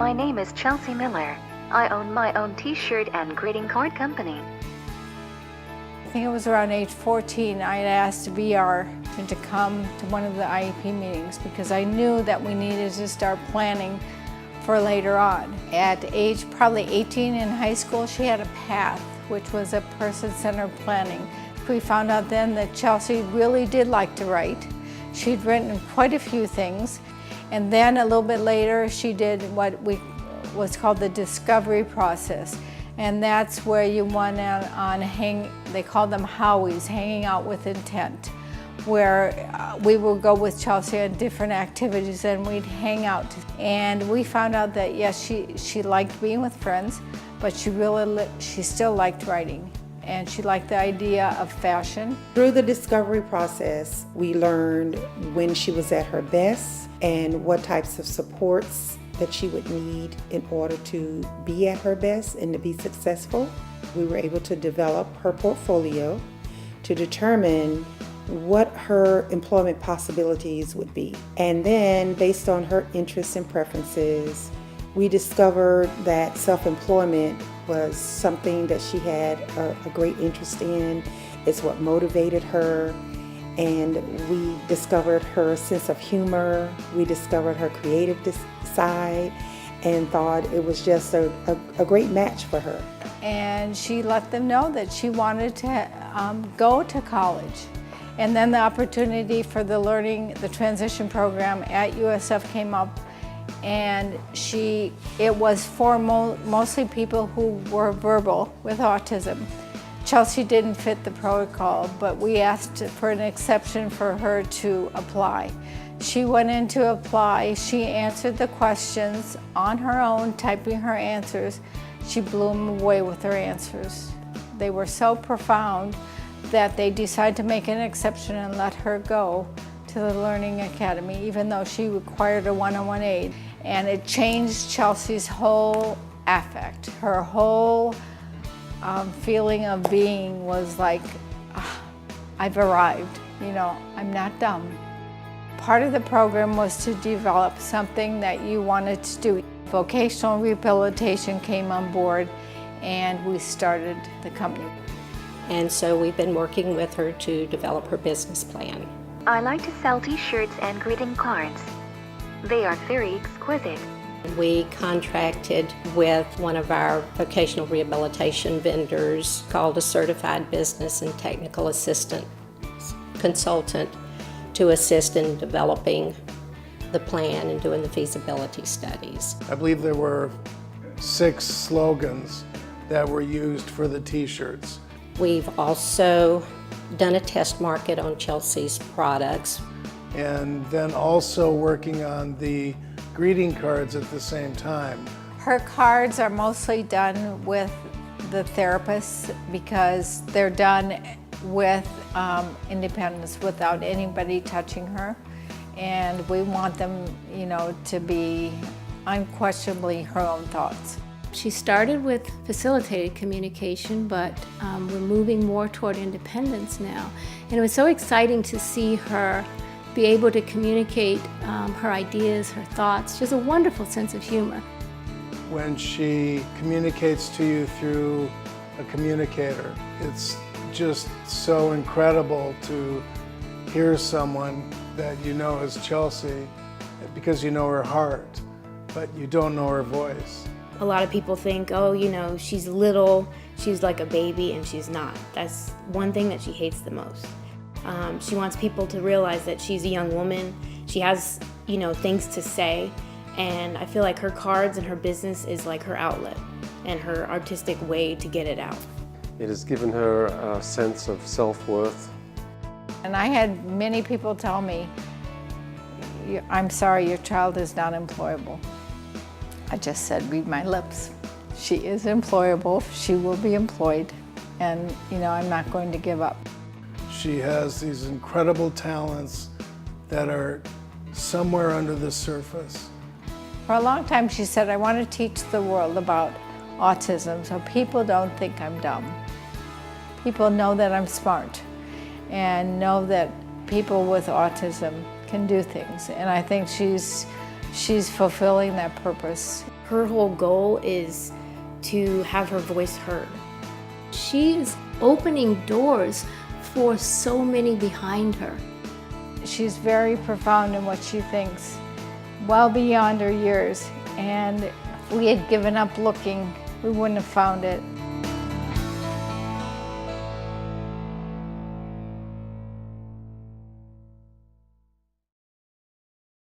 My name is Chelsea Miller. I own my own t-shirt and greeting card company. I think it was around age 14, I had asked VR to come to one of the IEP meetings because I knew that we needed to start planning for later on. At age probably 18 in high school, she had a path, which was a person-centered planning. We found out then that Chelsea really did like to write. She'd written quite a few things. And then a little bit later, she did what's called the discovery process. And that's where you went on they call them Howies, hanging out with intent, where we would go with Chelsea on different activities and we'd hang out. And we found out that yes, she liked being with friends, but she still liked writing. And she liked the idea of fashion. Through the discovery process, we learned when she was at her best and what types of supports that she would need in order to be at her best and to be successful. We were able to develop her portfolio to determine what her employment possibilities would be. And then, based on her interests and preferences, we discovered that self-employment was something that she had a great interest in. It's what motivated her. And we discovered her sense of humor. We discovered her creative side and thought it was just a great match for her. And she let them know that she wanted to go to college. And then the opportunity for the transition program at USF came up, and it was for mostly people who were verbal with autism. Chelsea didn't fit the protocol, but we asked for an exception for her to apply. She went in to apply. She answered the questions on her own, typing her answers. She blew them away with her answers. They were so profound that they decided to make an exception and let her go to the Learning Academy, even though she required a one-on-one aid. And it changed Chelsea's whole affect. Her whole feeling of being was like, I've arrived, I'm not dumb. Part of the program was to develop something that you wanted to do. Vocational rehabilitation came on board and we started the company. And so we've been working with her to develop her business plan. I like to sell t-shirts and greeting cards. They are very exquisite. We contracted with one of our vocational rehabilitation vendors called a Certified Business and Technical Assistant Consultant to assist in developing the plan and doing the feasibility studies. I believe there were 6 slogans that were used for the t-shirts. We've also done a test market on Chelsea's products. And then also working on the greeting cards at the same time. Her cards are mostly done with the therapists because they're done with independence without anybody touching her. And we want them, to be unquestionably her own thoughts. She started with facilitated communication, but we're moving more toward independence now. And it was so exciting to see her be able to communicate her ideas, her thoughts. She has a wonderful sense of humor. When she communicates to you through a communicator, it's just so incredible to hear someone that you know as Chelsea because you know her heart, but you don't know her voice. A lot of people think, oh, she's little, she's like a baby, and she's not. That's one thing that she hates the most. She wants people to realize that she's a young woman. She has, things to say, and I feel like her cards and her business is like her outlet and her artistic way to get it out. It has given her a sense of self-worth. And I had many people tell me, I'm sorry, your child is not employable. I just said, read my lips. She is employable, she will be employed, and I'm not going to give up. She has these incredible talents that are somewhere under the surface. For a long time she said, I want to teach the world about autism so people don't think I'm dumb. People know that I'm smart and know that people with autism can do things. And I think she's fulfilling that purpose. Her whole goal is to have her voice heard. She is opening doors for so many behind her. She's very profound in what she thinks, well beyond her years, and if we had given up looking, we wouldn't have found it.